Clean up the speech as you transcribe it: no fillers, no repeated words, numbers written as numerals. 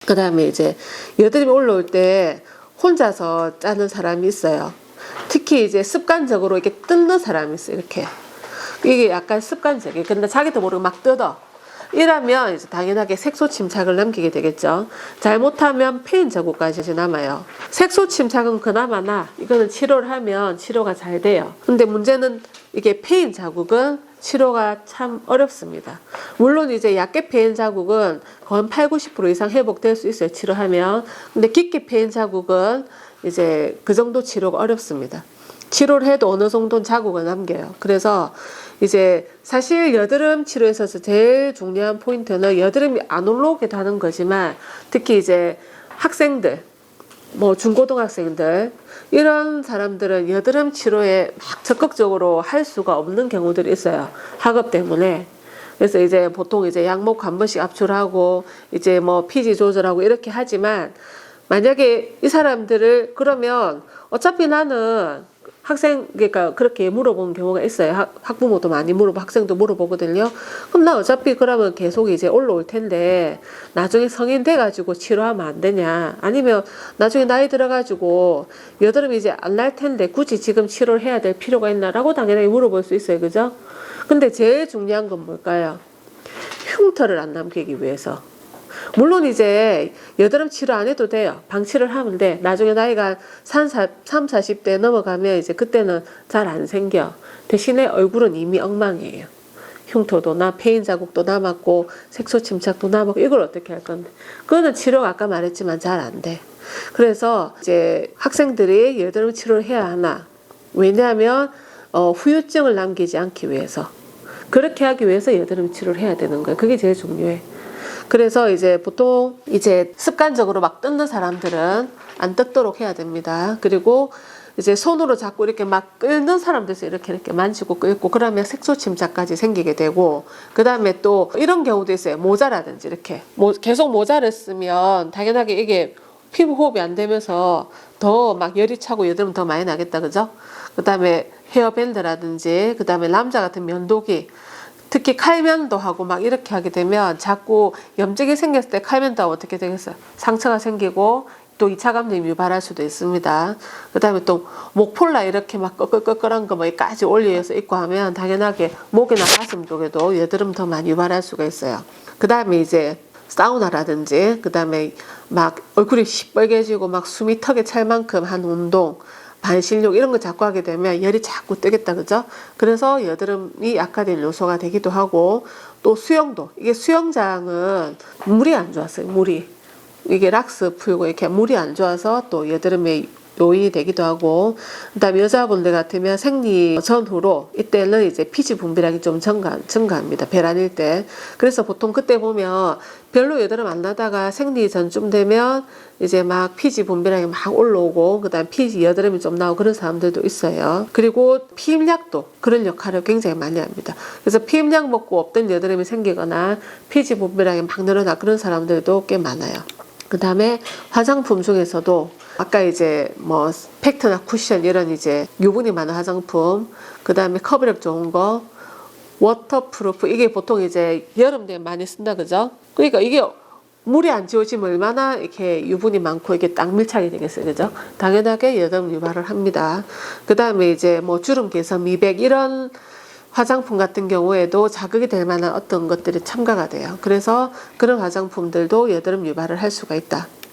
그 다음에 이제 여드름이 올라올 때 혼자서 짜는 사람이 있어요. 특히 이제 습관적으로 이렇게 뜯는 사람이 있어요. 이렇게. 이게 약간 습관적이에요. 근데 자기도 모르고 막 뜯어. 이러면 이제 당연하게 색소 침착을 남기게 되겠죠. 잘못하면 페인 자국까지 남아요. 색소 침착은 그나마나 이거는 치료를 하면 치료가 잘 돼요. 근데 문제는 이게 페인 자국은 치료가 참 어렵습니다. 물론 이제 얕게 패인 자국은 거의 80~90% 이상 회복될 수 있어요. 치료하면. 근데 깊게 패인 자국은 이제 그 정도 치료가 어렵습니다. 치료를 해도 어느 정도는 자국을 남겨요. 그래서 이제 사실 여드름 치료에 있어서 제일 중요한 포인트는 여드름이 안 올라오게 하는 거지만 특히 이제 학생들, 뭐 중고등학생들 이런 사람들은 여드름 치료에 막 적극적으로 할 수가 없는 경우들이 있어요. 학업 때문에. 그래서 이제 보통 이제 약목 한 번씩 압출하고 이제 뭐 피지 조절하고 이렇게 하지만 만약에 이 사람들을 그러면 어차피 나는 학생, 그러니까 그렇게 물어보는 경우가 있어요. 학부모도 많이 물어보고 학생도 물어보거든요. 그럼 나 어차피 그러면 계속 이제 올라올 텐데 나중에 성인 돼가지고 치료하면 안 되냐? 아니면 나중에 나이 들어가지고 여드름이 이제 안 날 텐데 굳이 지금 치료를 해야 될 필요가 있나라고 당연히 물어볼 수 있어요. 그죠? 근데 제일 중요한 건 뭘까요? 흉터를 안 남기기 위해서. 물론 이제 여드름 치료 안 해도 돼요. 방치를 하면 돼. 나중에 나이가 30, 40대 넘어가면 이제 그때는 잘 안 생겨. 대신에 얼굴은 이미 엉망이에요. 흉터도 페인 자국도 남았고 색소 침착도 남았고 이걸 어떻게 할 건데. 그거는 치료가 아까 말했지만 잘 안 돼. 그래서 이제 학생들이 여드름 치료를 해야 하나. 왜냐하면 후유증을 남기지 않기 위해서. 그렇게 하기 위해서 여드름 치료를 해야 되는 거예요. 그게 제일 중요해. 그래서 이제 보통 이제 습관적으로 막 뜯는 사람들은 안 뜯도록 해야 됩니다. 그리고 이제 손으로 자꾸 이렇게 막 끓는 사람들도 이렇게 만지고 끓고 그러면 색소 침착까지 생기게 되고 그 다음에 또 이런 경우도 있어요. 모자라든지 이렇게 계속 모자를 쓰면 당연하게 이게 피부 호흡이 안 되면서 더 막 열이 차고 여드름 더 많이 나겠다. 그죠? 그 다음에 헤어밴드라든지 그 다음에 남자 같은 면도기 특히 칼면도 하고 막 이렇게 하게 되면 자꾸 염증이 생겼을 때 칼면도 하고 어떻게 되겠어요? 상처가 생기고 또 2차 감염이 유발할 수도 있습니다. 그 다음에 또 목폴라 이렇게 막 꺼끌꺼끌한 거 뭐까지 올려서 입고 하면 당연하게 목이나 가슴 쪽에도 여드름 더 많이 유발할 수가 있어요. 그 다음에 이제 사우나라든지 그 다음에 막 얼굴이 시뻘개지고 막 숨이 턱에 찰 만큼 한 운동 반신욕 이런 거 자꾸 하게 되면 열이 자꾸 뜨겠다. 그죠? 그래서 여드름이 약화될 요소가 되기도 하고 또 수영도 이게 수영장은 물이 안 좋았어요. 물이 이게 락스 풀고 이렇게 물이 안 좋아서 또 여드름에 요인이 되기도 하고 그다음에 여자분들 같으면 생리 전후로 이때는 이제 피지 분비량이 좀 증가합니다. 배란일 때. 그래서 보통 그때 보면 별로 여드름 안 나다가 생리 전쯤 되면 이제 막 피지 분비량이 막 올라오고 그다음 피지 여드름이 좀 나오고 그런 사람들도 있어요. 그리고 피임약도 그런 역할을 굉장히 많이 합니다. 그래서 피임약 먹고 없던 여드름이 생기거나 피지 분비량이 막 늘어나 그런 사람들도 꽤 많아요. 그 다음에 화장품 중에서도 아까 이제 뭐 팩트나 쿠션 이런 이제 유분이 많은 화장품, 그 다음에 커버력 좋은 거, 워터프루프 이게 보통 이제 여름 되면 많이 쓴다 그죠? 그러니까 이게 물이 안 지워지면 얼마나 이렇게 유분이 많고 이게 딱 밀착이 되겠어요, 그죠? 당연하게 여드름 유발을 합니다. 그 다음에 이제 뭐 주름 개선, 미백 이런 화장품 같은 경우에도 자극이 될 만한 어떤 것들이 첨가가 돼요. 그래서 그런 화장품들도 여드름 유발을 할 수가 있다.